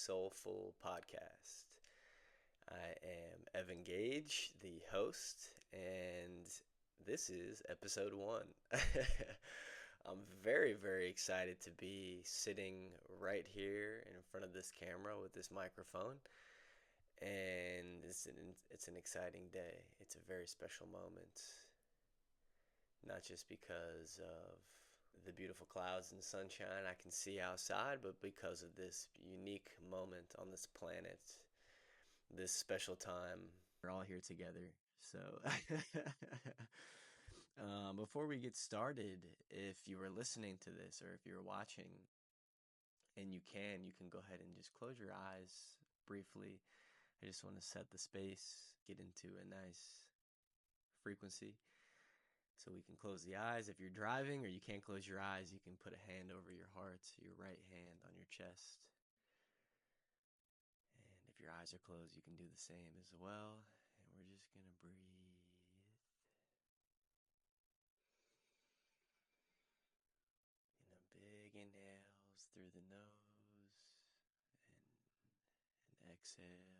SoulFull Podcast. I am Evan Gage, the host, and this is Episode 01. I'm very, very excited to be sitting right here in front of this camera with this microphone, and it's an exciting day. It's a very special moment, not just because of the beautiful clouds and sunshine I can see outside, but because of this unique moment on this planet, this special time. We're all here together. So, before we get started, if you were listening to this or if you're watching, and you can go ahead and just close your eyes briefly. I just want to set the space, get into a nice frequency. So we can close the eyes. If you're driving or you can't close your eyes, you can put a hand over your heart, your right hand on your chest. And if your eyes are closed, you can do the same as well. And we're just going to breathe. Big inhales through the nose and exhale.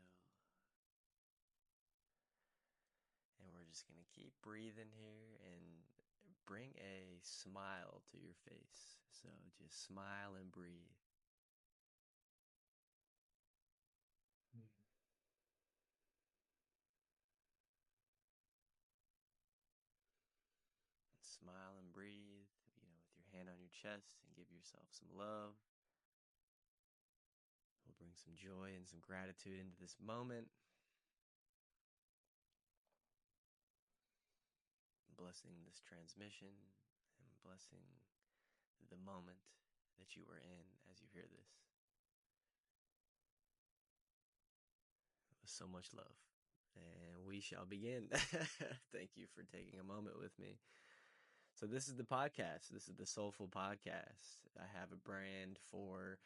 And we're just going to keep breathing here and bring a smile to your face. So just smile and breathe. Smile and breathe, with your hand on your chest, and give yourself some love. We'll bring some joy and some gratitude into this moment. Blessing this transmission and blessing the moment that you are in as you hear this. With so much love. And we shall begin. Thank you for taking a moment with me. So this is the podcast. This is the SoulFull Podcast. I have a brand for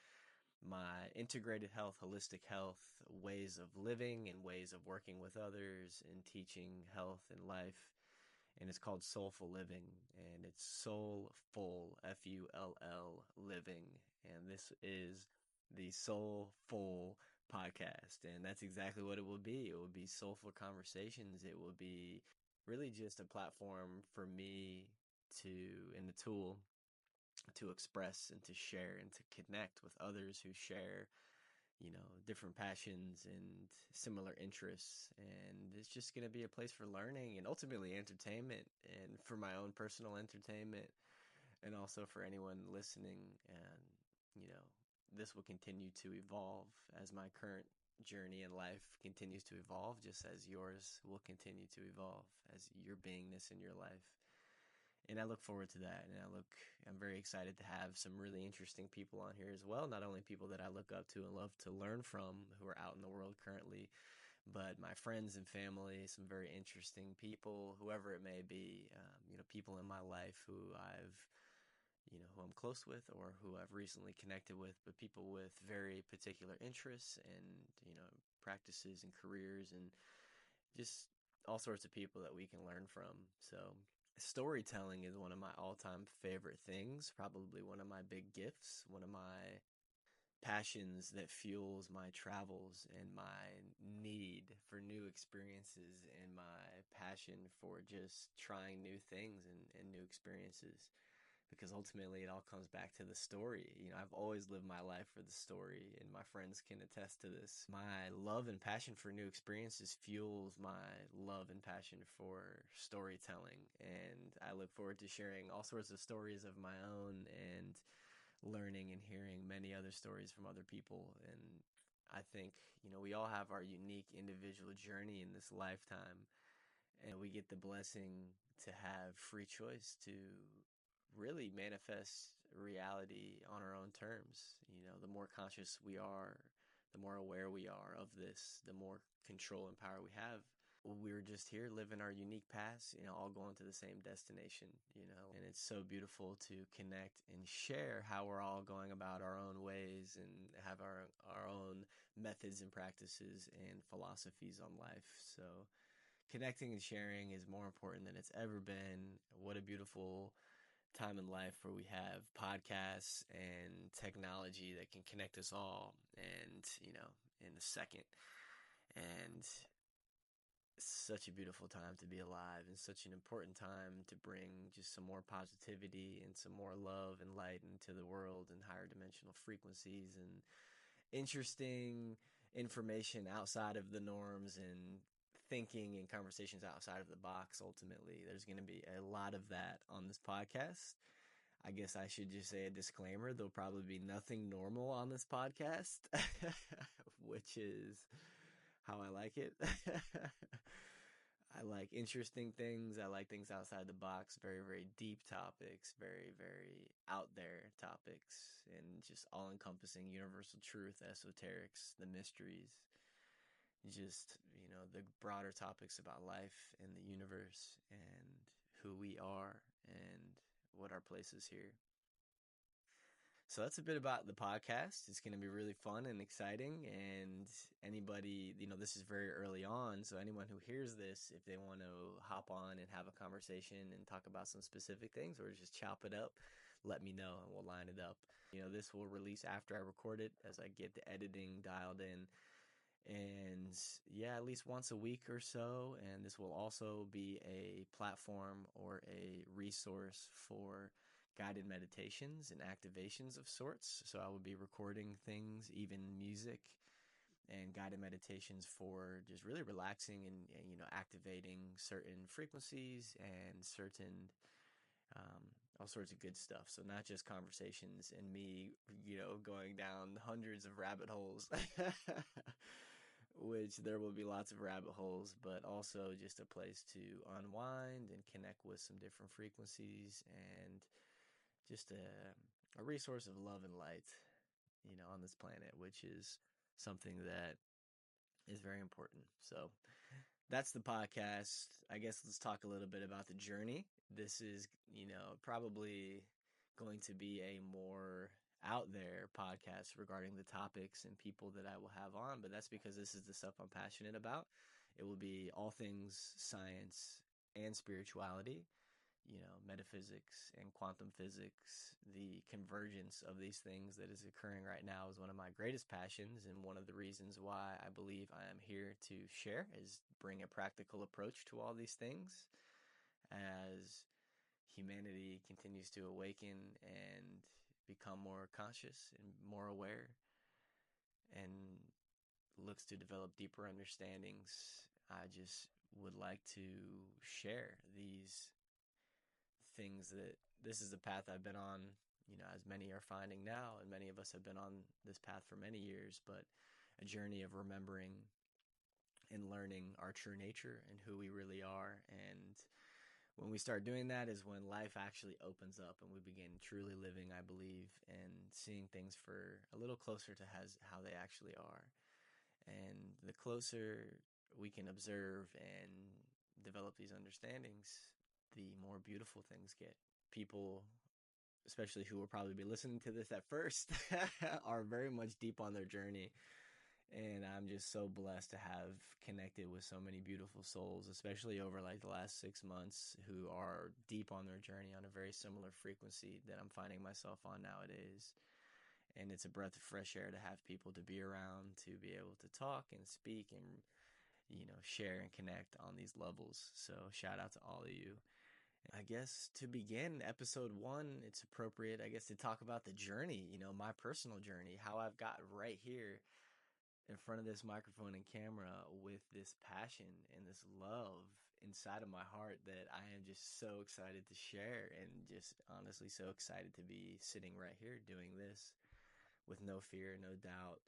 my integrated health, holistic health, ways of living and ways of working with others and teaching health and life. And it's called SoulFullLiving, and it's SoulFull, F-U-L-L, living. And this is the SoulFull Podcast, and that's exactly what it will be. It will be soulful conversations. It will be really just a platform for me and a tool to express and to share and to connect with others who share different passions and similar interests. And it's just going to be a place for learning and ultimately entertainment, and for my own personal entertainment, and also for anyone listening. And, this will continue to evolve as my current journey in life continues to evolve, just as yours will continue to evolve as your beingness in your life. And I look forward to that. And I'm very excited to have some really interesting people on here as well. Not only people that I look up to and love to learn from who are out in the world currently, but my friends and family, some very interesting people, whoever it may be, people in my life who who I'm close with or who I've recently connected with, but people with very particular interests and, practices and careers, and just all sorts of people that we can learn from. So storytelling is one of my all-time favorite things, probably one of my big gifts, one of my passions that fuels my travels and my need for new experiences and my passion for just trying new things and new experiences. Because ultimately it all comes back to the story. I've always lived my life for the story, and my friends can attest to this. My love and passion for new experiences fuels my love and passion for storytelling. And I look forward to sharing all sorts of stories of my own and learning and hearing many other stories from other people. And I think, we all have our unique individual journey in this lifetime, and we get the blessing to have free choice to really manifest reality on our own terms. The more conscious we are, the more aware we are of this, the more control and power we have. We're just here living our unique paths, all going to the same destination, and it's so beautiful to connect and share how we're all going about our own ways and have our own methods and practices and philosophies on life. So connecting and sharing is more important than it's ever been. What a beautiful time in life where we have podcasts and technology that can connect us all and, in a second. And it's such a beautiful time to be alive and such an important time to bring just some more positivity and some more love and light into the world and higher dimensional frequencies and interesting information outside of the norms and thinking and conversations outside of the box. Ultimately, there's going to be a lot of that on this podcast. I guess I should just say a disclaimer. There'll probably be nothing normal on this podcast, which is how I like it. I like interesting things. I like things outside the box, very, very deep topics, very, very out there topics, and just all encompassing universal truth, esoterics, the mysteries, just, the broader topics about life and the universe and who we are and what our place is here. So that's a bit about the podcast. It's going to be really fun and exciting. And anybody, this is very early on. So anyone who hears this, if they want to hop on and have a conversation and talk about some specific things or just chop it up, let me know and we'll line it up. This will release after I record it as I get the editing dialed in. And yeah, at least once a week or so. And this will also be a platform or a resource for guided meditations and activations of sorts. So I will be recording things, even music and guided meditations for just really relaxing and activating certain frequencies and certain all sorts of good stuff. So not just conversations and me, going down hundreds of rabbit holes, which there will be lots of rabbit holes, but also just a place to unwind and connect with some different frequencies and just a resource of love and light, on this planet, which is something that is very important. So that's the podcast. I guess let's talk a little bit about the journey. This is, probably going to be a more out there podcast regarding the topics and people that I will have on, but that's because this is the stuff I'm passionate about. It will be all things science and spirituality, metaphysics and quantum physics. The convergence of these things that is occurring right now is one of my greatest passions, and one of the reasons why I believe I am here to share is bring a practical approach to all these things as humanity continues to awaken and become more conscious and more aware and looks to develop deeper understandings. I just would like to share these things that this is the path I've been on, as many are finding now, and many of us have been on this path for many years, but a journey of remembering and learning our true nature and who we really are. And when we start doing that is when life actually opens up and we begin truly living, I believe, and seeing things for a little closer to how they actually are. And the closer we can observe and develop these understandings, the more beautiful things get. People, especially who will probably be listening to this at first, are very much deep on their journey. And I'm just so blessed to have connected with so many beautiful souls, especially over like the last 6 months, who are deep on their journey on a very similar frequency that I'm finding myself on nowadays. And it's a breath of fresh air to have people to be around, to be able to talk and speak and, share and connect on these levels. So shout out to all of you. I guess to begin episode 1, it's appropriate, I guess, to talk about the journey, my personal journey, how I've got right here in front of this microphone and camera with this passion and this love inside of my heart that I am just so excited to share, and just honestly so excited to be sitting right here doing this with no fear, no doubt,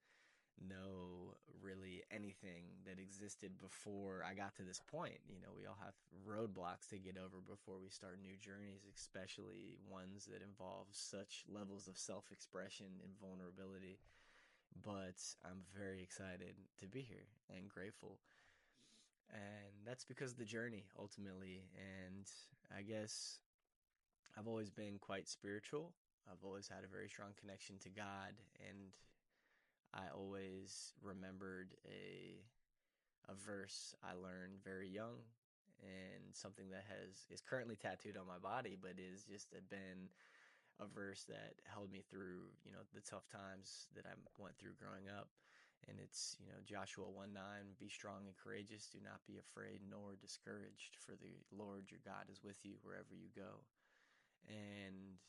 no really anything that existed before I got to this point. We all have roadblocks to get over before we start new journeys, especially ones that involve such levels of self-expression and vulnerability. But I'm very excited to be here and grateful. And that's because of the journey, ultimately. And I guess I've always been quite spiritual. I've always had a very strong connection to God, and I always remembered a verse I learned very young, and something that is currently tattooed on my body, but is just been a verse that held me through, the tough times that I went through growing up. And it's, Joshua 1:9, be strong and courageous. Do not be afraid nor discouraged, for the Lord your God is with you wherever you go. And,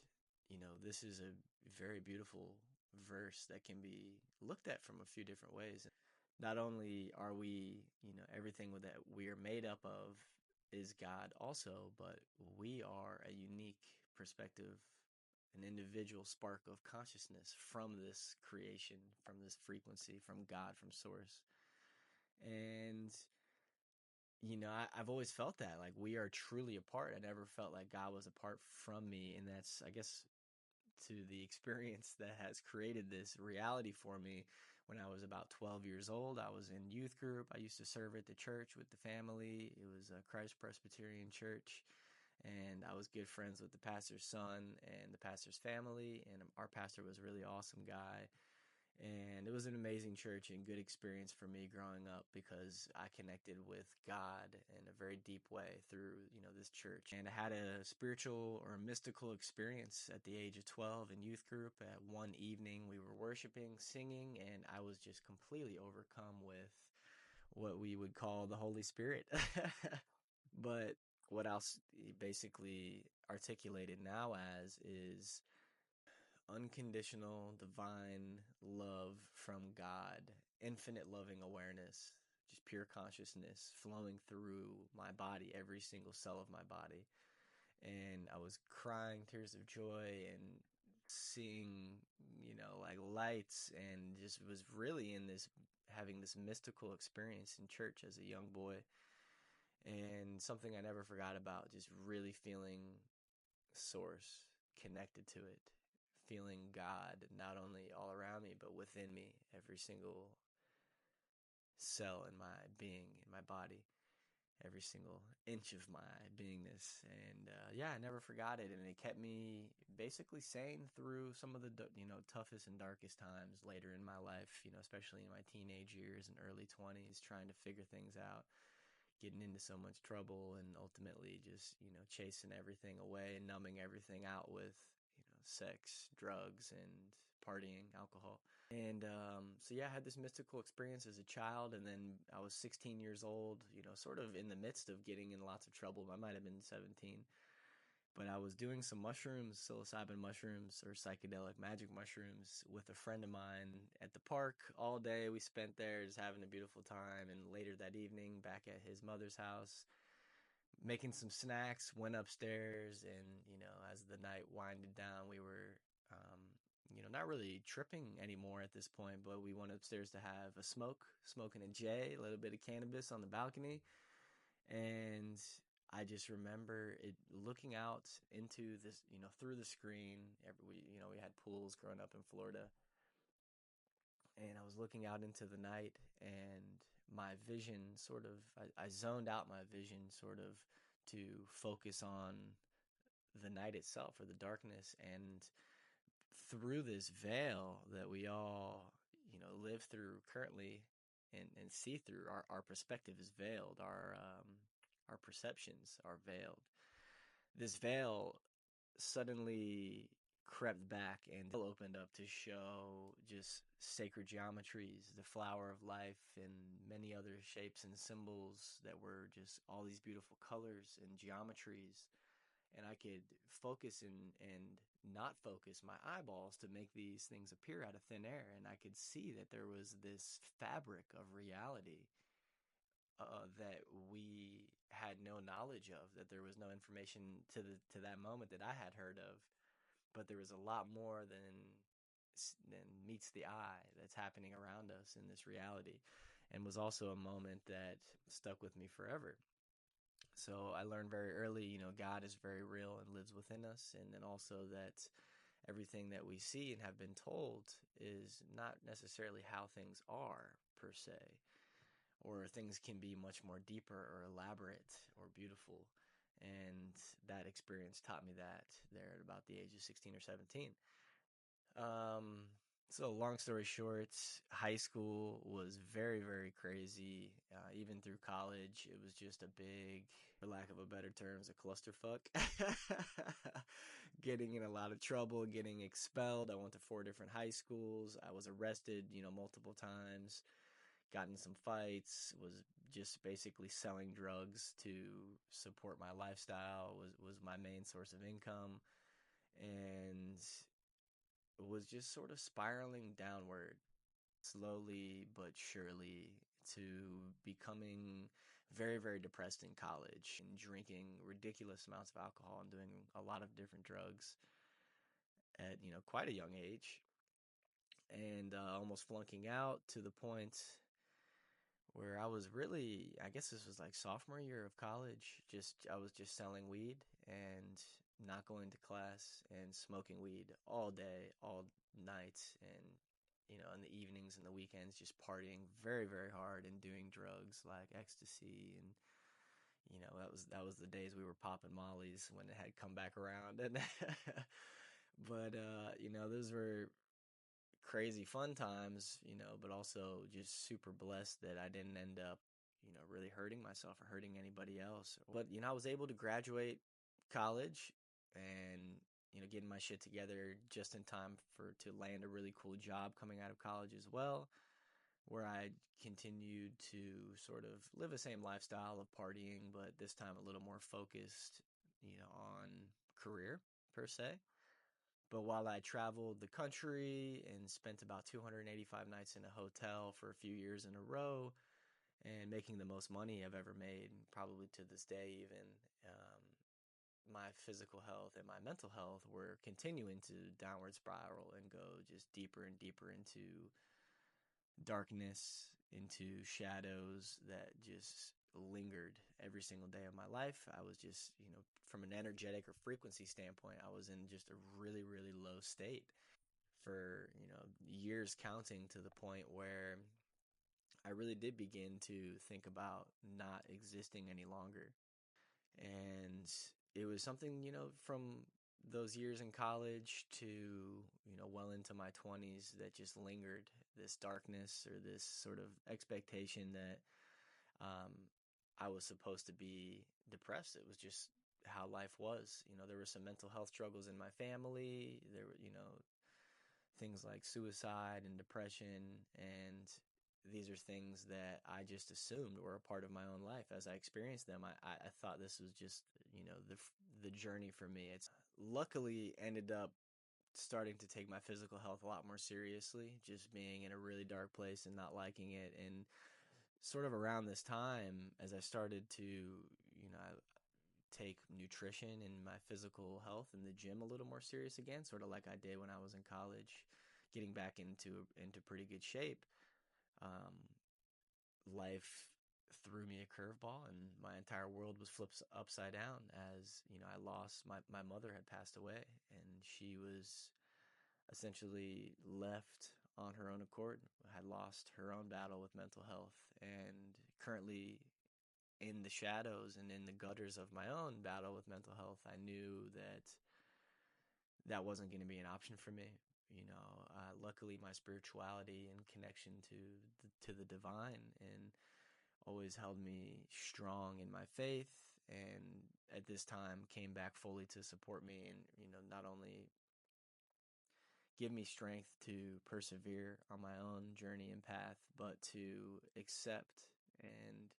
this is a very beautiful verse that can be looked at from a few different ways. Not only are we, everything that we are made up of is God also, but we are a unique perspective, an individual spark of consciousness from this creation, from this frequency, from God, from source. And, I've always felt that, like, we are truly apart. I never felt like God was apart from me. And that's, I guess, to the experience that has created this reality for me. When I was about 12 years old, I was in youth group. I used to serve at the church with the family. It was a Christ Presbyterian church. And I was good friends with the pastor's son and the pastor's family. And our pastor was a really awesome guy. And it was an amazing church and good experience for me growing up, because I connected with God in a very deep way through, this church. And I had a spiritual or mystical experience at the age of 12 in youth group. At one evening, we were worshiping, singing, and I was just completely overcome with what we would call the Holy Spirit. But what else basically articulated now as is unconditional divine love from God, infinite loving awareness, just pure consciousness flowing through my body, every single cell of my body. And I was crying tears of joy and seeing, like lights, and just was really having this mystical experience in church as a young boy. And something I never forgot about, just really feeling source, connected to it, feeling God not only all around me, but within me, every single cell in my being, in my body, every single inch of my beingness. And I never forgot it. And it kept me basically sane through some of the, toughest and darkest times later in my life, especially in my teenage years and early 20s, trying to figure things out, getting into so much trouble, and ultimately just, chasing everything away and numbing everything out with, sex, drugs, and partying, alcohol. And I had this mystical experience as a child. And then I was 16 years old, sort of in the midst of getting in lots of trouble. I might have been 17. But I was doing some mushrooms, psilocybin mushrooms or psychedelic magic mushrooms, with a friend of mine at the park all day. We spent there just having a beautiful time. And later that evening, back at his mother's house, making some snacks, went upstairs. And, as the night winded down, we were, not really tripping anymore at this point, but we went upstairs to have a smoking a J, a little bit of cannabis on the balcony. And I just remember it, looking out into this, through the screen. We had pools growing up in Florida. And I was looking out into the night, and my vision I zoned out my vision sort of to focus on the night itself, or the darkness. And through this veil that we all, live through currently, and see through, our perspective is veiled. Our perceptions are veiled. This veil suddenly crept back and opened up to show just sacred geometries, the flower of life, and many other shapes and symbols that were just all these beautiful colors and geometries. And I could focus and not focus my eyeballs to make these things appear out of thin air. And I could see that there was this fabric of reality that we had no knowledge of, that there was no information to that moment that I had heard of. But there was a lot more than meets the eye that's happening around us in this reality, and was also a moment that stuck with me forever. So I learned very early, God is very real and lives within us. And then also that everything that we see and have been told is not necessarily how things are per se, or things can be much more deeper or elaborate or beautiful. And that experience taught me that there at about the age of 16 or 17. So, long story short, high school was very, very crazy. Even through college, it was just a big, for lack of a better terms, a clusterfuck. Getting in a lot of trouble, getting expelled. I went to 4 different high schools. I was arrested, multiple times, got in some fights, was just basically selling drugs to support my lifestyle, was my main source of income. And was just sort of spiraling downward slowly but surely to becoming very, very depressed in college and drinking ridiculous amounts of alcohol and doing a lot of different drugs at, quite a young age, and almost flunking out to the point where I was really, I guess this was like sophomore year of college. I was just selling weed and not going to class and smoking weed all day, all night, and in the evenings and the weekends, just partying very, very hard and doing drugs like ecstasy. And that was the days we were popping mollies when it had come back around. And but those were crazy fun times, but also just super blessed that I didn't end up, really hurting myself or hurting anybody else. But, I was able to graduate college and, getting my shit together just in time to land a really cool job coming out of college as well, where I continued to sort of live the same lifestyle of partying, but this time a little more focused, on career per se. But while I traveled the country and spent about 285 nights in a hotel for a few years in a row and making the most money I've ever made, probably to this day even, my physical health and my mental health were continuing to downward spiral and go just deeper and deeper into darkness, into shadows that just lingered every single day of my life. I was just, from an energetic or frequency standpoint, I was in just a really, really low state for, years counting, to the point where I really did begin to think about not existing any longer. And it was something, from those years in college to, well into my 20s, that just lingered, this darkness or this sort of expectation that um, I was supposed to be depressed. It was just how life was. There were some mental health struggles in my family. There were, things like suicide and depression, and these are things that I just assumed were a part of my own life. As I experienced them, I thought this was just, the journey for me. It's luckily ended up starting to take my physical health a lot more seriously, just being in a really dark place and not liking it. And sort of around this time, as I started to, take nutrition and my physical health in the gym a little more serious again, sort of like I did when I was in college, getting back into pretty good shape. Um, Life threw me a curveball, and my entire world was flipped upside down. As I lost my mother had passed away, and she was essentially left on her own accord, had lost her own battle with mental health, and currently in the shadows and in the gutters of my own battle with mental health. I knew that that wasn't going to be an option for me. Luckily, my spirituality and connection to the divine and always held me strong in my faith, and at this time came back fully to support me, and not only give me strength to persevere on my own journey and path, but to accept and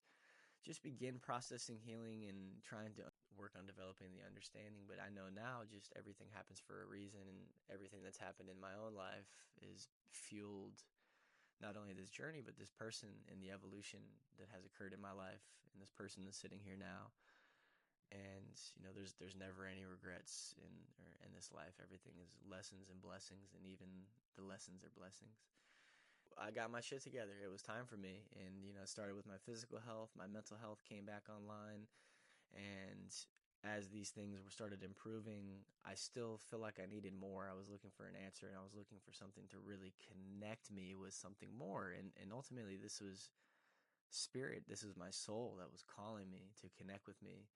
just begin processing healing and trying to work on developing the understanding. But I know now just everything happens for a reason, and everything that's happened in my own life is fueled not only this journey, but this person and the evolution that has occurred in my life, and this person that's sitting here now. And there's never any regrets in this life. Everything is lessons and blessings, and even the lessons are blessings. I got my shit together. It was time for me, and it started with my physical health. My mental health came back online, and as these things were started improving, I still feel like I needed more. I was looking for an answer, and I was looking for something to really connect me with something more. And ultimately, this was spirit. This is my soul that was calling me to connect with me.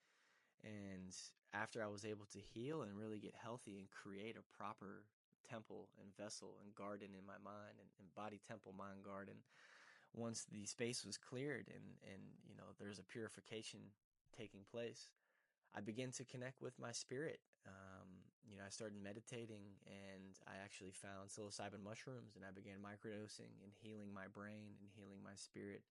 And after I was able to heal and really get healthy and create a proper temple and vessel and garden in my mind, and body, temple, mind, garden. Once the space was cleared and there's a purification taking place, I began to connect with my spirit. I started meditating, and I actually found psilocybin mushrooms, and I began microdosing and healing my brain and healing my spirit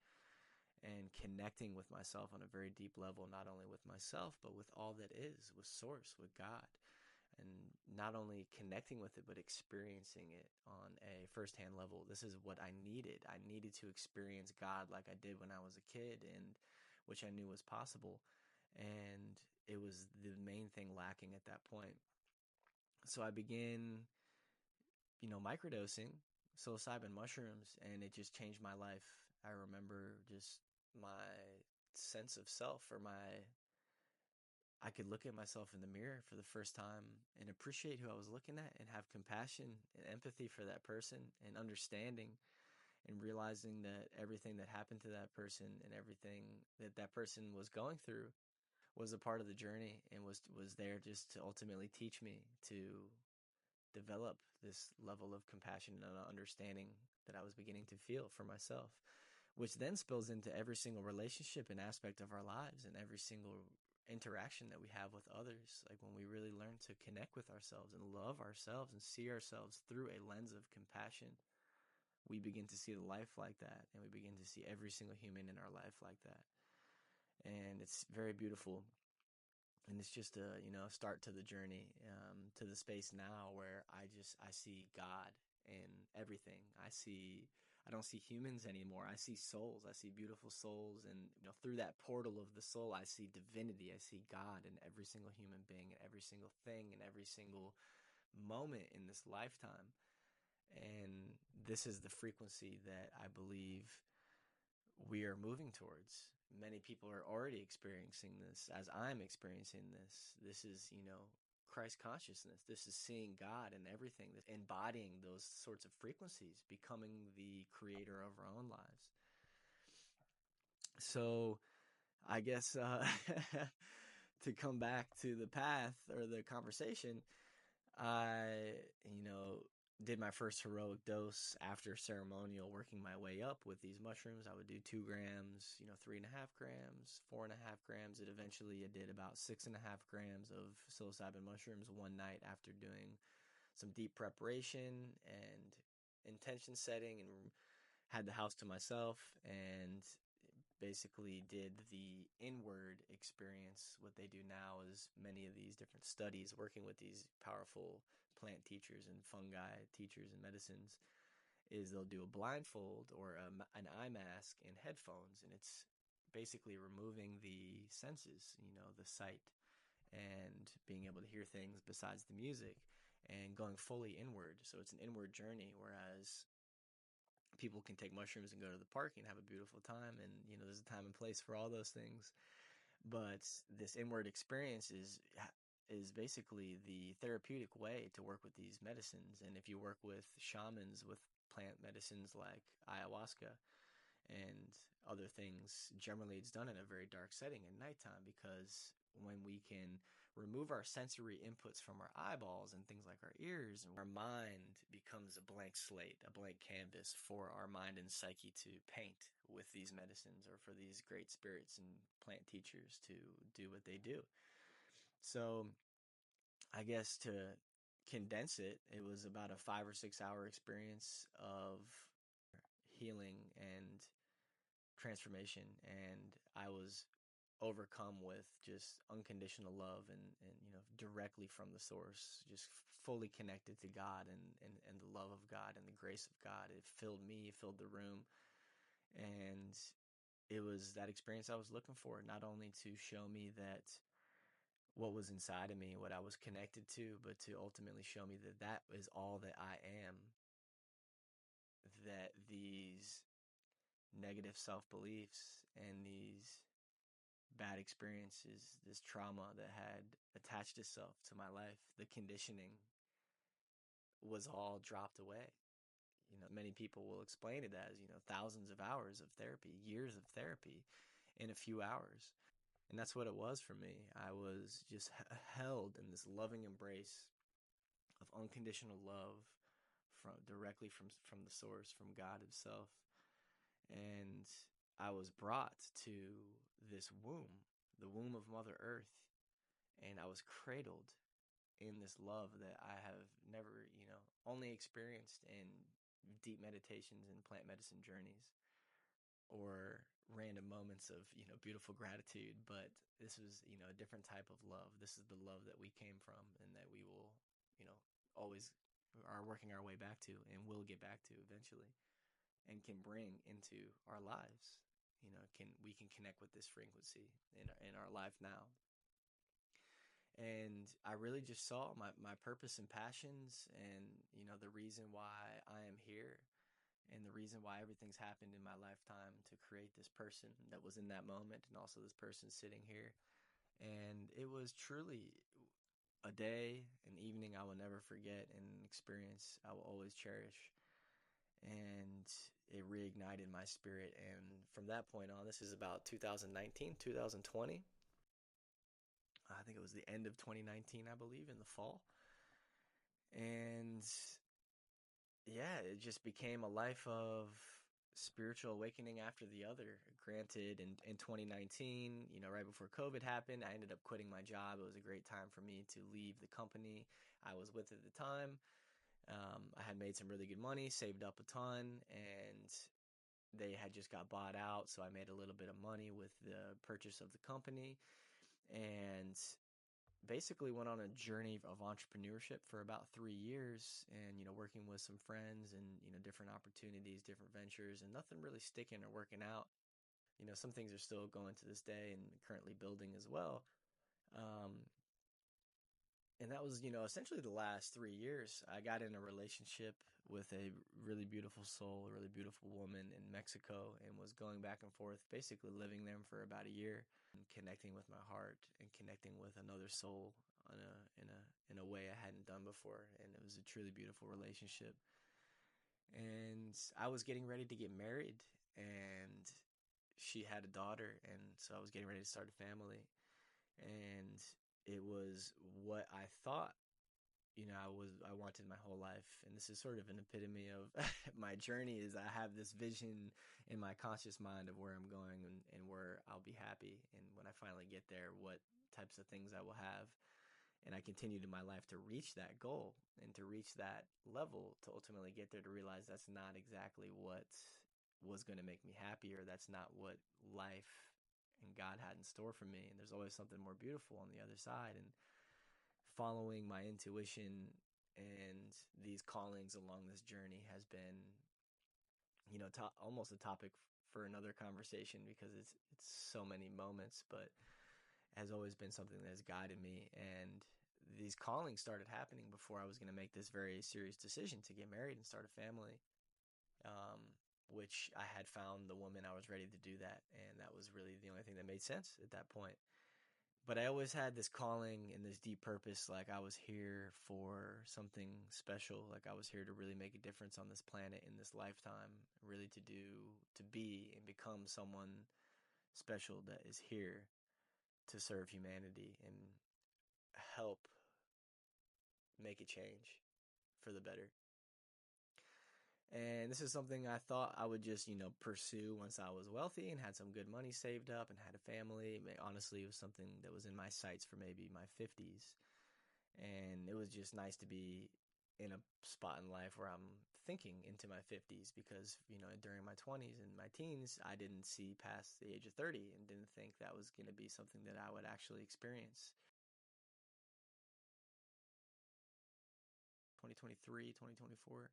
and connecting with myself on a very deep level, not only with myself, but with all that is, with Source, with God. And not only connecting with it, but experiencing it on a firsthand level. This is what I needed. I needed to experience God like I did when I was a kid, and which I knew was possible. And it was the main thing lacking at that point. So I began, microdosing psilocybin mushrooms, and it just changed my life. I remember just my sense of self, or I could look at myself in the mirror for the first time and appreciate who I was looking at, and have compassion and empathy for that person, and understanding and realizing that everything that happened to that person and everything that that person was going through was a part of the journey, and was there just to ultimately teach me to develop this level of compassion and understanding that I was beginning to feel for myself, which then spills into every single relationship and aspect of our lives, and every single interaction that we have with others. Like when we really learn to connect with ourselves and love ourselves and see ourselves through a lens of compassion, we begin to see the life like that, and we begin to see every single human in our life like that. And it's very beautiful. And it's just a start to the journey, to the space now where I see God in everything. I don't see humans anymore. I see souls. I see beautiful souls, and through that portal of the soul, I see divinity. I see God in every single human being, and every single thing, and every single moment in this lifetime. And this is the frequency that I believe we are moving towards. Many people are already experiencing this as I'm experiencing this. This is, Christ consciousness. This is seeing God in everything, embodying those sorts of frequencies, becoming the creator of our own lives. So I guess to come back to the path or the conversation, I, did my first heroic dose after ceremonial, working my way up with these mushrooms. I would do 2 grams, 3.5 grams, 4.5 grams. It eventually, I did about 6.5 grams of psilocybin mushrooms one night after doing some deep preparation and intention setting, and had the house to myself, and basically did the inward experience. What they do now is many of these different studies working with these powerful plant teachers and fungi teachers and medicines is they'll do a blindfold or an eye mask and headphones, and it's basically removing the senses, the sight and being able to hear things besides the music, and going fully inward. So it's an inward journey, whereas people can take mushrooms and go to the park and have a beautiful time, and there's a time and place for all those things. But this inward experience is basically the therapeutic way to work with these medicines. And if you work with shamans with plant medicines like ayahuasca and other things, generally it's done in a very dark setting at nighttime, because when we can remove our sensory inputs from our eyeballs and things like our ears, our mind becomes a blank slate, a blank canvas for our mind and psyche to paint with these medicines, or for these great spirits and plant teachers to do what they do. So I guess to condense it, it was about a 5 or 6 hour experience of healing and transformation, and I was overcome with just unconditional love, and directly from the source, just fully connected to God, and the love of God and the grace of God. It filled me, it filled the room, and it was that experience I was looking for, not only to show me that what was inside of me, what I was connected to, but to ultimately show me that that is all that I am, that these negative self-beliefs and these bad experiences, this trauma that had attached itself to my life, the conditioning was all dropped away. Many people will explain it as, thousands of hours of therapy, years of therapy in a few hours. And that's what it was for me. I was just held in this loving embrace of unconditional love directly from the source, from God himself. And I was brought to this womb, the womb of Mother Earth, and I was cradled in this love that I have never, only experienced in deep meditations and plant medicine journeys or random moments of, beautiful gratitude. But this was, a different type of love. This is the love that we came from and that we will, always are working our way back to and will get back to eventually and can bring into our lives. We can connect with this frequency in our life now. And I really just saw my purpose and passions and, the reason why I am here and the reason why everything's happened in my lifetime to create this person that was in that moment and also this person sitting here. And it was truly a day, an evening I will never forget, and an experience I will always cherish. And it reignited my spirit. And from that point on, this is about 2019, 2020. I think it was the end of 2019, I believe, in the fall. And yeah, it just became a life of spiritual awakening after the other. Granted, in 2019, right before COVID happened, I ended up quitting my job. It was a great time for me to leave the company I was with at the time. I had made some really good money, saved up a ton, and they had just got bought out. So I made a little bit of money with the purchase of the company and basically went on a journey of entrepreneurship for about 3 years and, working with some friends and, different opportunities, different ventures, and nothing really sticking or working out. Some things are still going to this day and currently building as well. And that was, essentially the last 3 years. I got in a relationship with a really beautiful soul, a really beautiful woman in Mexico, and was going back and forth, basically living there for about a year and connecting with my heart and connecting with another soul in a way I hadn't done before. And it was a truly beautiful relationship. And I was getting ready to get married, and she had a daughter, and so I was getting ready to start a family. And it was what I thought, I wanted my whole life. And this is sort of an epitome of my journey is I have this vision in my conscious mind of where I'm going and where I'll be happy. And when I finally get there, what types of things I will have. And I continued in my life to reach that goal and to reach that level to ultimately get there to realize that's not exactly what was going to make me happy, or that's not what life and God had in store for me. And there's always something more beautiful on the other side. And following my intuition and these callings along this journey has been, almost a topic for another conversation because it's so many moments, but has always been something that has guided me. And these callings started happening before I was going to make this very serious decision to get married and start a family, which I had found the woman I was ready to do that. And that was really the only thing that made sense at that point. But I always had this calling and this deep purpose, like I was here for something special, like I was here to really make a difference on this planet in this lifetime, really to be and become someone special that is here to serve humanity and help make a change for the better. And this is something I thought I would just, pursue once I was wealthy and had some good money saved up and had a family. Honestly, it was something that was in my sights for maybe my 50s. And it was just nice to be in a spot in life where I'm thinking into my 50s because, during my 20s and my teens, I didn't see past the age of 30 and didn't think that was going to be something that I would actually experience. 2023, 2024.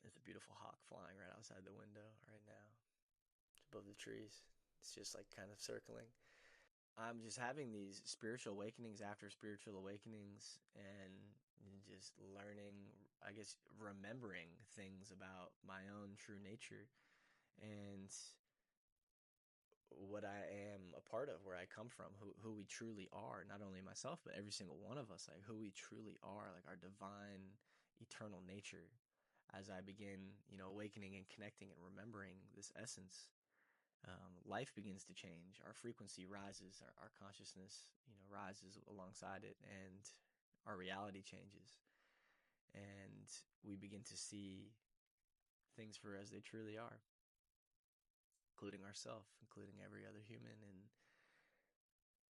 There's a beautiful hawk flying right outside the window right now. It's above the trees. It's just like kind of circling. I'm just having these spiritual awakenings after spiritual awakenings and just learning, I guess, remembering things about my own true nature and what I am a part of, where I come from, who we truly are, not only myself, but every single one of us, like who we truly are, like our divine, eternal nature. As I begin, awakening and connecting and remembering this essence, life begins to change. Our frequency rises, our consciousness, rises alongside it, and our reality changes, and we begin to see things for as they truly are, including ourselves, including every other human, and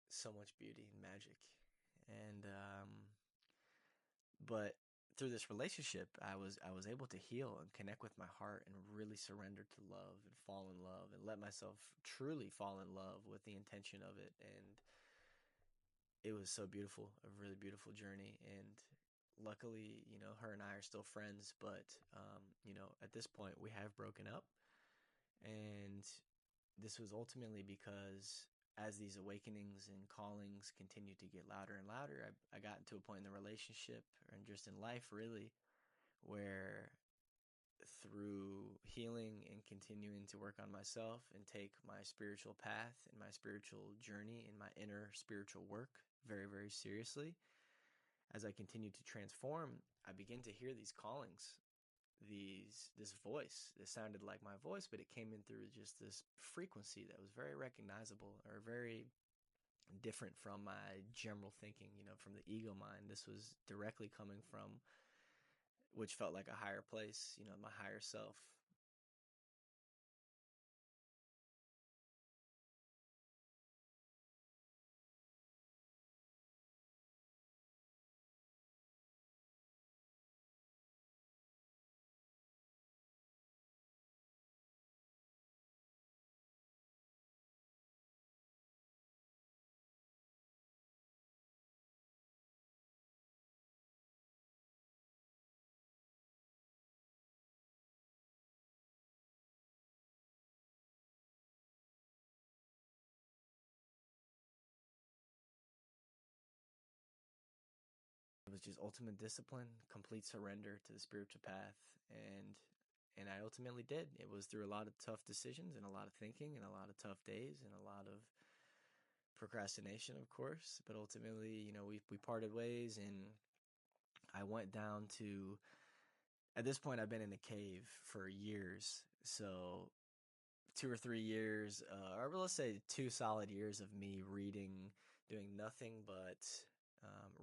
so much beauty and magic. And but through this relationship, I was able to heal and connect with my heart and really surrender to love and fall in love and let myself truly fall in love with the intention of it. And it was so beautiful, a really beautiful journey. And luckily, her and I are still friends, but at this point we have broken up. And this was ultimately because as these awakenings and callings continued to get louder and louder, I got to a point in the relationship and just in life really where through healing and continuing to work on myself and take my spiritual path and my spiritual journey and my inner spiritual work very, very seriously, as I continued to transform, I began to hear these callings, this voice that sounded like my voice, but it came in through just this frequency that was very recognizable or very different from my general thinking, from the ego mind. This was directly coming from which felt like a higher place, my higher self. It was just ultimate discipline, complete surrender to the spiritual path, and I ultimately did. It was through a lot of tough decisions and a lot of thinking and a lot of tough days and a lot of procrastination, of course. But ultimately, we parted ways, and I went down to. At this point, I've been in a cave for years, so 2 or 3 years, or let's say 2 solid years of me reading, doing nothing but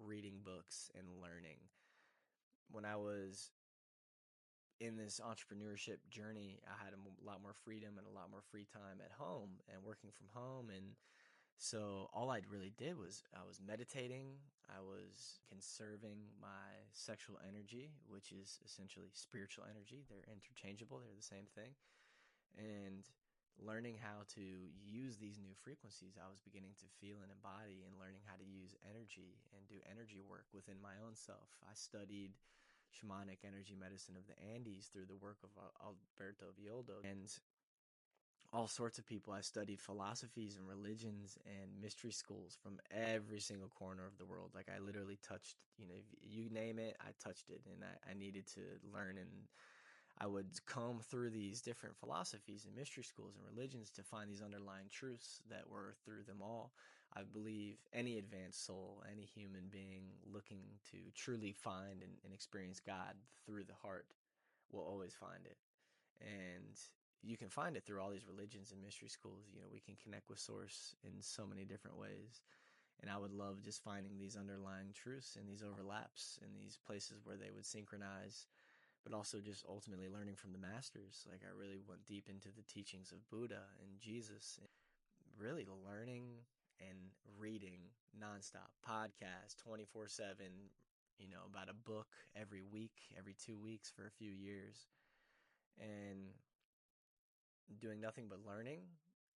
reading books and learning. When I was in this entrepreneurship journey, I had a lot more freedom and a lot more free time at home and working from home. And so all I really did was I was meditating, I was conserving my sexual energy, which is essentially spiritual energy. They're interchangeable, they're the same thing. And learning how to use these new frequencies, I was beginning to feel and embody and learning how to use energy and do energy work within my own self. I studied shamanic energy medicine of the Andes through the work of Alberto Villoldo and all sorts of people. I studied philosophies and religions and mystery schools from every single corner of the world. Like I literally touched, you name it, I touched it, and I needed to learn. And I would comb through these different philosophies and mystery schools and religions to find these underlying truths that were through them all. I believe any advanced soul, any human being looking to truly find and experience God through the heart will always find it. And you can find it through all these religions and mystery schools. We can connect with Source in so many different ways. And I would love just finding these underlying truths and these overlaps and these places where they would synchronize, but also just ultimately learning from the masters. Like I really went deep into the teachings of Buddha and Jesus, and really learning and reading nonstop, podcast 24/7, about a book every week, every 2 weeks for a few years, and doing nothing but learning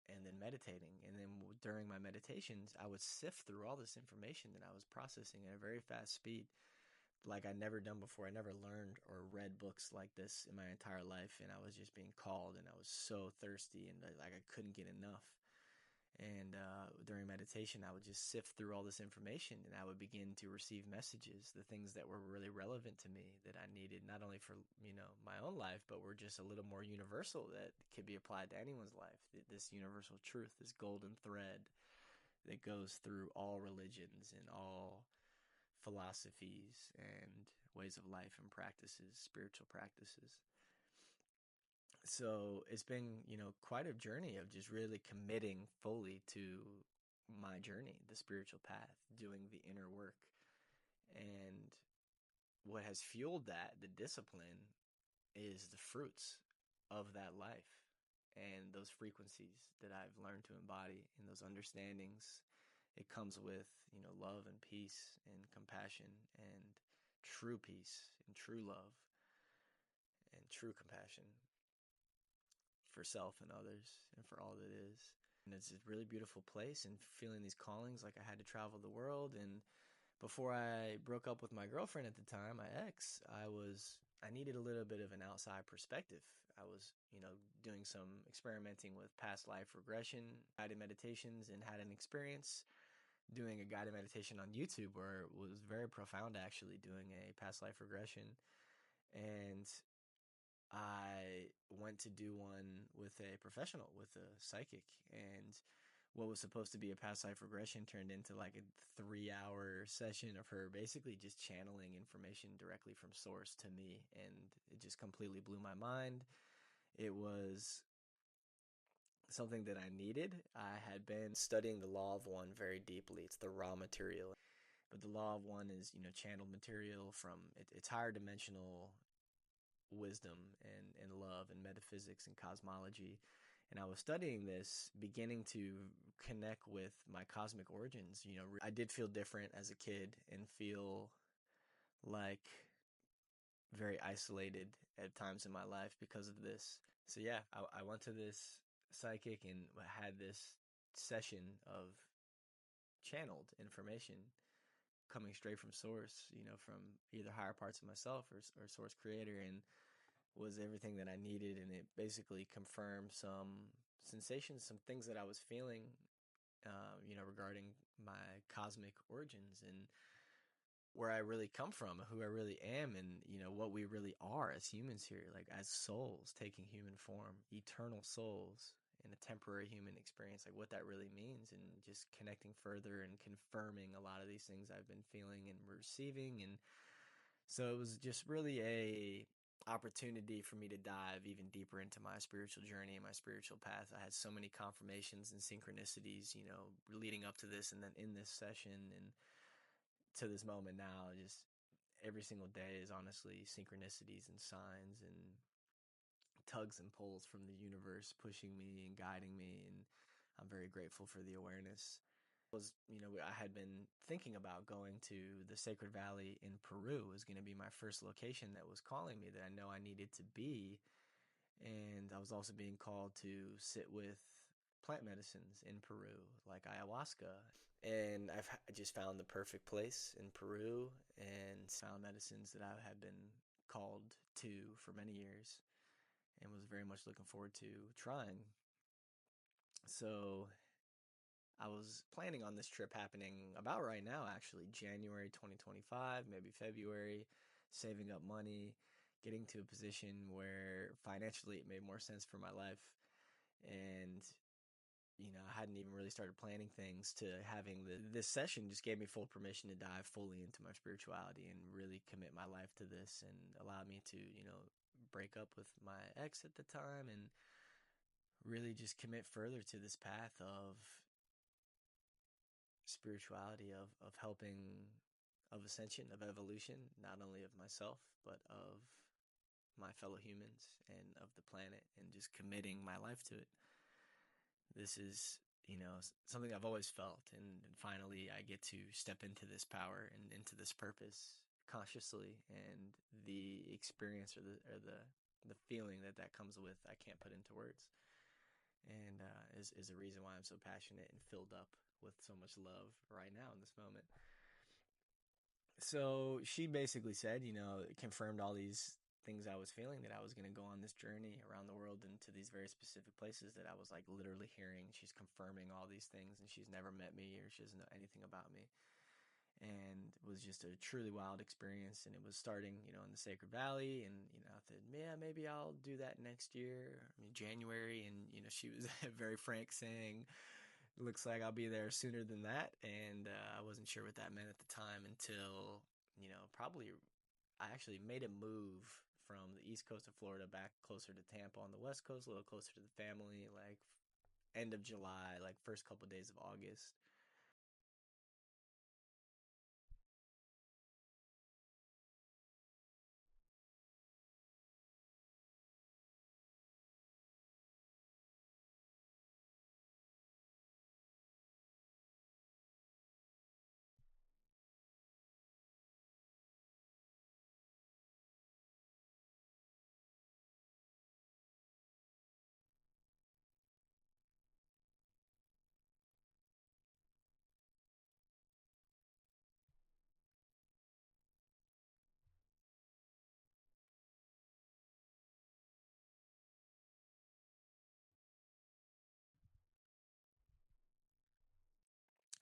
and then meditating. And then during my meditations, I would sift through all this information that I was processing at a very fast speed, like I'd never done before. I never learned or read books like this in my entire life, and I was just being called, and I was so thirsty, and like I couldn't get enough. And during meditation, I would just sift through all this information, and I would begin to receive messages, the things that were really relevant to me that I needed, not only for my own life, but were just a little more universal that could be applied to anyone's life. This universal truth, this golden thread that goes through all religions and all philosophies and ways of life and practices, spiritual practices. So it's been, quite a journey of just really committing fully to my journey, the spiritual path, doing the inner work. And what has fueled that, the discipline, is the fruits of that life and those frequencies that I've learned to embody and those understandings. It comes with, love and peace and compassion and true peace and true love and true compassion for self and others and for all that is. And it's a really beautiful place, and feeling these callings like I had to travel the world. And before I broke up with my girlfriend at the time, my ex, I needed a little bit of an outside perspective. I was, doing some experimenting with past life regression, guided meditations, and had an experience doing a guided meditation on YouTube where it was very profound, actually, doing a past life regression. And I went to do one with a professional, with a psychic, and what was supposed to be a past life regression turned into like a 3-hour session of her basically just channeling information directly from source to me. And it just completely blew my mind. It was something that I needed. I had been studying the law of one very deeply. It's the raw material. But the law of one is, channeled material from it's higher dimensional wisdom and love and metaphysics and cosmology. And I was studying this, beginning to connect with my cosmic origins. I did feel different as a kid and feel like very isolated at times in my life because of this. So yeah, I went to this psychic and had this session of channeled information coming straight from source, from either higher parts of myself or source creator, and was everything that I needed. And it basically confirmed some sensations, some things that I was feeling, regarding my cosmic origins and where I really come from, who I really am, and, what we really are as humans here, like as souls taking human form, eternal souls in a temporary human experience, like what that really means, and just connecting further and confirming a lot of these things I've been feeling and receiving. And so it was just really a opportunity for me to dive even deeper into my spiritual journey and my spiritual path. I had so many confirmations and synchronicities, leading up to this, and then in this session and to this moment now. Just every single day is honestly synchronicities and signs and tugs and pulls from the universe pushing me and guiding me, and I'm very grateful for the awareness. I had been thinking about going to the Sacred Valley in Peru. Was going to be my first location that was calling me, that I know I needed to be. And I was also being called to sit with plant medicines in Peru, like ayahuasca. And I just found the perfect place in Peru and found medicines that I had been called to for many years and was very much looking forward to trying. So I was planning on this trip happening about right now, actually, January 2025, maybe February, saving up money, getting to a position where financially it made more sense for my life. And, I hadn't even really started planning things, to having this session just gave me full permission to dive fully into my spirituality and really commit my life to this, and allowed me to, break up with my ex at the time and really just commit further to this path of spirituality, of helping, of ascension, of evolution, not only of myself, but of my fellow humans and of the planet, and just committing my life to it. This is, something I've always felt, and finally I get to step into this power and into this purpose consciously, and the experience or the feeling that comes with, I can't put into words, and is a reason why I'm so passionate and filled up with so much love right now in this moment. So she basically said, confirmed all these things I was feeling, that I was going to go on this journey around the world into these very specific places that I was like literally hearing. She's confirming all these things, and she's never met me or she doesn't know anything about me. And it was just a truly wild experience. And it was starting, in the Sacred Valley. And, I thought, yeah, maybe I'll do that next year, January. And, she was very frank, saying, looks like I'll be there sooner than that. And I wasn't sure what that meant at the time until, probably I actually made a move from the east coast of Florida back closer to Tampa on the west coast, a little closer to the family, like end of July, like first couple of days of August.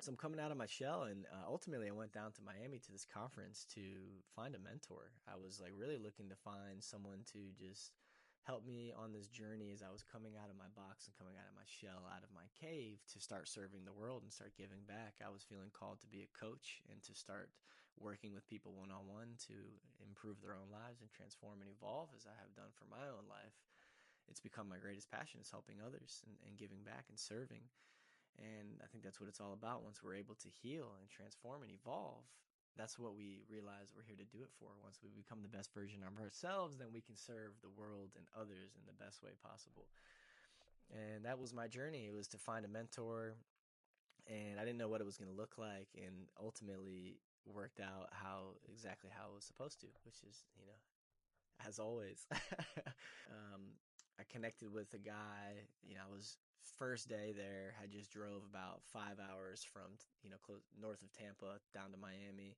So I'm coming out of my shell, and ultimately I went down to Miami to this conference to find a mentor. I was like really looking to find someone to just help me on this journey as I was coming out of my box and coming out of my shell, out of my cave, to start serving the world and start giving back. I was feeling called to be a coach and to start working with people one-on-one to improve their own lives and transform and evolve as I have done for my own life. It's become my greatest passion, is helping others and giving back and serving. And I think that's what it's all about. Once we're able to heal and transform and evolve, that's what we realize we're here to do it for. Once we become the best version of ourselves, then we can serve the world and others in the best way possible. And that was my journey. It was to find a mentor, and I didn't know what it was going to look like, and ultimately worked out exactly how it was supposed to, which is, as always. I connected with a guy, I was first day there, had just drove about 5 hours from, north of Tampa down to Miami.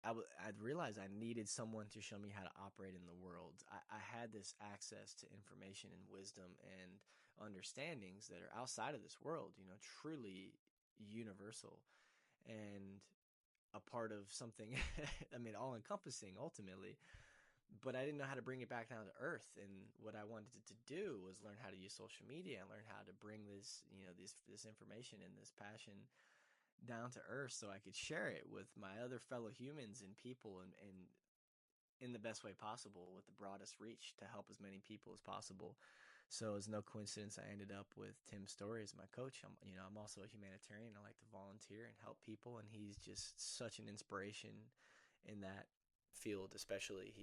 I'd realized I needed someone to show me how to operate in the world. I had this access to information and wisdom and understandings that are outside of this world, truly universal and a part of something, I mean, all encompassing ultimately. But I didn't know how to bring it back down to earth. And what I wanted to do was learn how to use social media and learn how to bring this, this information and this passion down to earth so I could share it with my other fellow humans and people, and in the best way possible with the broadest reach to help as many people as possible. So it's no coincidence I ended up with Tim Story as my coach. I'm also a humanitarian. I like to volunteer and help people, and he's just such an inspiration in that field, especially.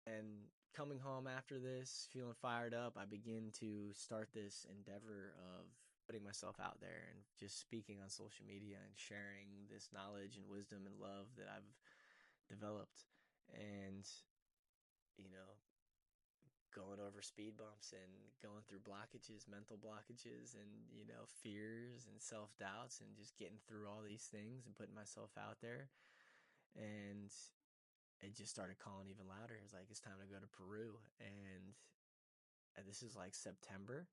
And coming home after this, feeling fired up, I begin to start this endeavor of putting myself out there and just speaking on social media and sharing this knowledge and wisdom and love that I've developed. And, you know, going over speed bumps and going through blockages, mental blockages, and, fears and self doubts, and just getting through all these things and putting myself out there. And it just started calling even louder. It's like, it's time to go to Peru. And this is like September.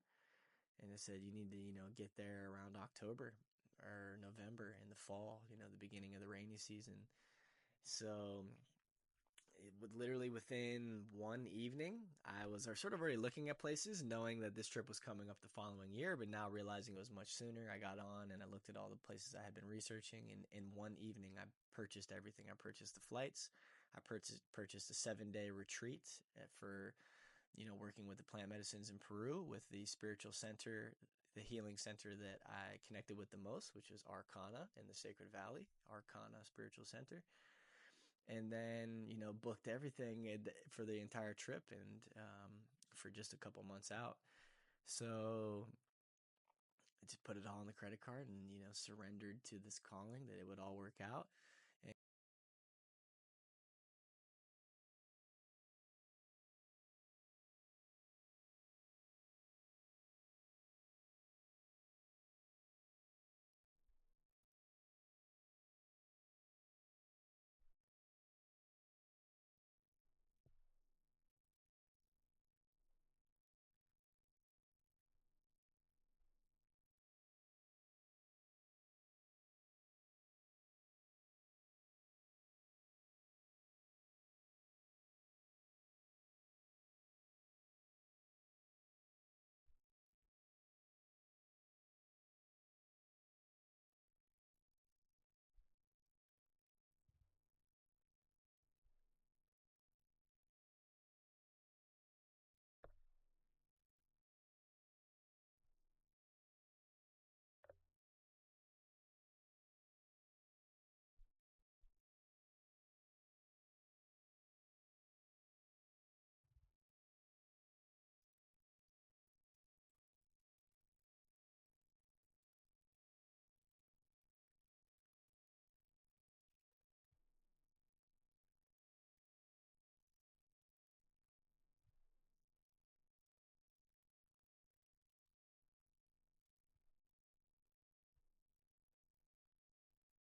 And it said, you need to, get there around October or November in the fall, the beginning of the rainy season. So it would literally within one evening, I was sort of already looking at places, knowing that this trip was coming up the following year, but now realizing it was much sooner. I got on and I looked at all the places I had been researching, and in one evening, I purchased everything. I purchased the flights. I purchased a 7-day retreat for, working with the plant medicines in Peru with the spiritual center the healing center that I connected with the most, which was Arcana in the Sacred Valley, Arcana Spiritual Center. And then, booked everything for the entire trip and for just a couple months out. So I just put it all on the credit card and, surrendered to this calling that it would all work out. And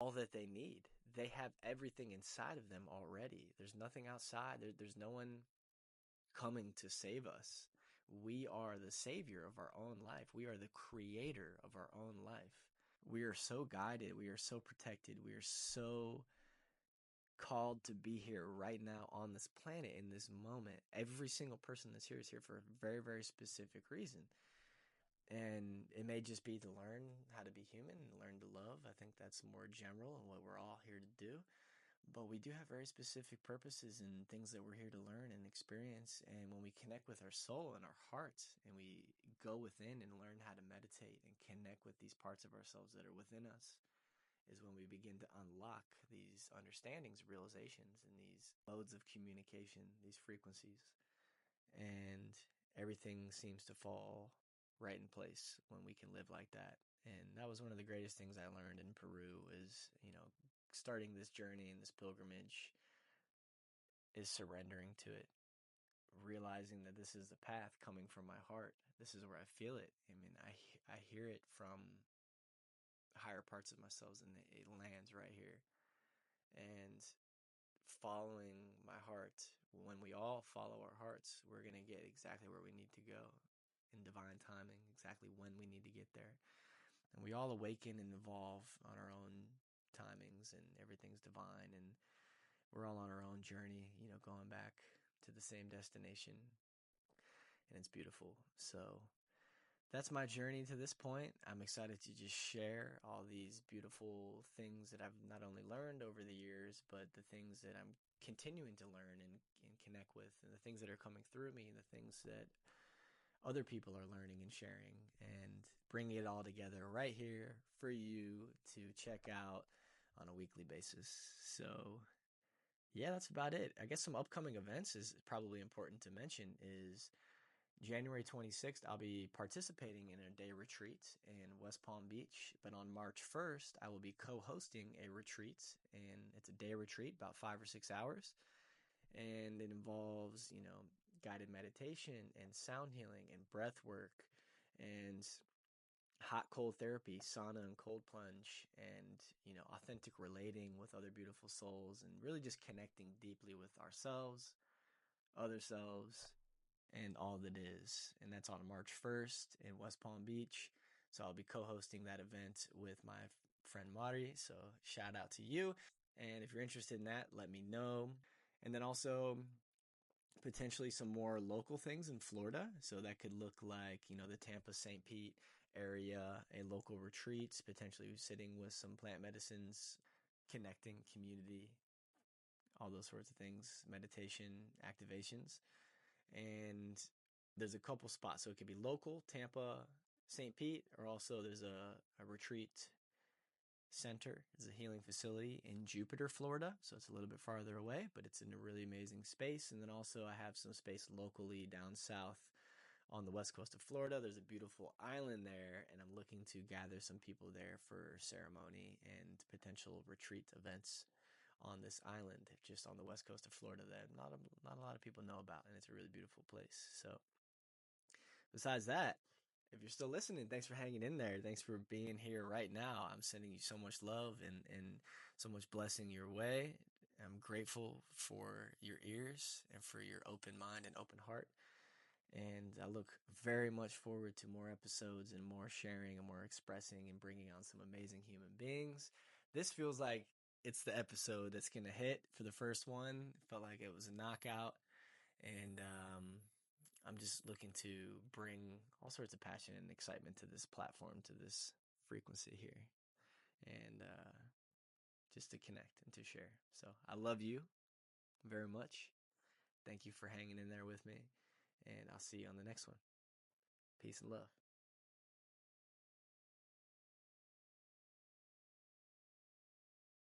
all that they need, they have everything inside of them already. There's nothing outside. There's no one coming to save us. We are the savior of our own life. We are the creator of our own life. We are so guided. We are so protected. We are so called to be here right now on this planet in this moment. Every single person that's here is here for a very, very specific reason. And it may just be to learn how to be human and learn to love. I think that's more general and what we're all here to do. But we do have very specific purposes and things that we're here to learn and experience. And when we connect with our soul and our heart and we go within and learn how to meditate and connect with these parts of ourselves that are within us, is when we begin to unlock these understandings, realizations, and these modes of communication, these frequencies. And everything seems to fall right in place when we can live like that. And that was one of the greatest things I learned in Peru is, starting this journey and this pilgrimage is surrendering to it, realizing that this is the path coming from my heart. This is where I feel it. I mean, I hear it from higher parts of myself and it lands right here. And following my heart, when we all follow our hearts, we're going to get exactly where we need to go in divine timing, exactly when we need to get there. And we all awaken and evolve on our own timings, and everything's divine, and we're all on our own journey, going back to the same destination, and it's beautiful. So that's my journey to this point. I'm excited to just share all these beautiful things that I've not only learned over the years, but the things that I'm continuing to learn and connect with, and the things that are coming through me, and the things that other people are learning and sharing, and bringing it all together right here for you to check out on a weekly basis. So yeah, that's about it. I guess some upcoming events is probably important to mention is January 26th, I'll be participating in a day retreat in West Palm Beach. But on March 1st, I will be co-hosting a retreat, and it's a day retreat, about 5 or 6 hours. And it involves, guided meditation and sound healing and breath work and hot cold therapy, sauna and cold plunge, and, authentic relating with other beautiful souls, and really just connecting deeply with ourselves, other selves, and all that is. And that's on March 1st in West Palm Beach. So I'll be co-hosting that event with my friend Mari. So shout out to you. And if you're interested in that, let me know. And then also potentially some more local things in Florida. So that could look like, the Tampa St. Pete area, a local retreats, potentially sitting with some plant medicines, connecting community, all those sorts of things, meditation, activations. And there's a couple spots. So it could be local, Tampa, St. Pete, or also there's a retreat center. It's a healing facility in Jupiter, Florida. So it's a little bit farther away, but it's in a really amazing space. And then also I have some space locally down south on the west coast of Florida. There's a beautiful island there, and I'm looking to gather some people there for ceremony and potential retreat events on this island just on the west coast of Florida that not a lot of people know about, and it's a really beautiful place. So besides that, if you're still listening, thanks for hanging in there. Thanks for being here right now. I'm sending you so much love and so much blessing your way. I'm grateful for your ears and for your open mind and open heart. And I look very much forward to more episodes and more sharing and more expressing and bringing on some amazing human beings. This feels like it's the episode that's going to hit for the first one. It felt like it was a knockout. And I'm just looking to bring all sorts of passion and excitement to this platform, to this frequency here. And just to connect and to share. So I love you very much. Thank you for hanging in there with me. And I'll see you on the next one. Peace and love.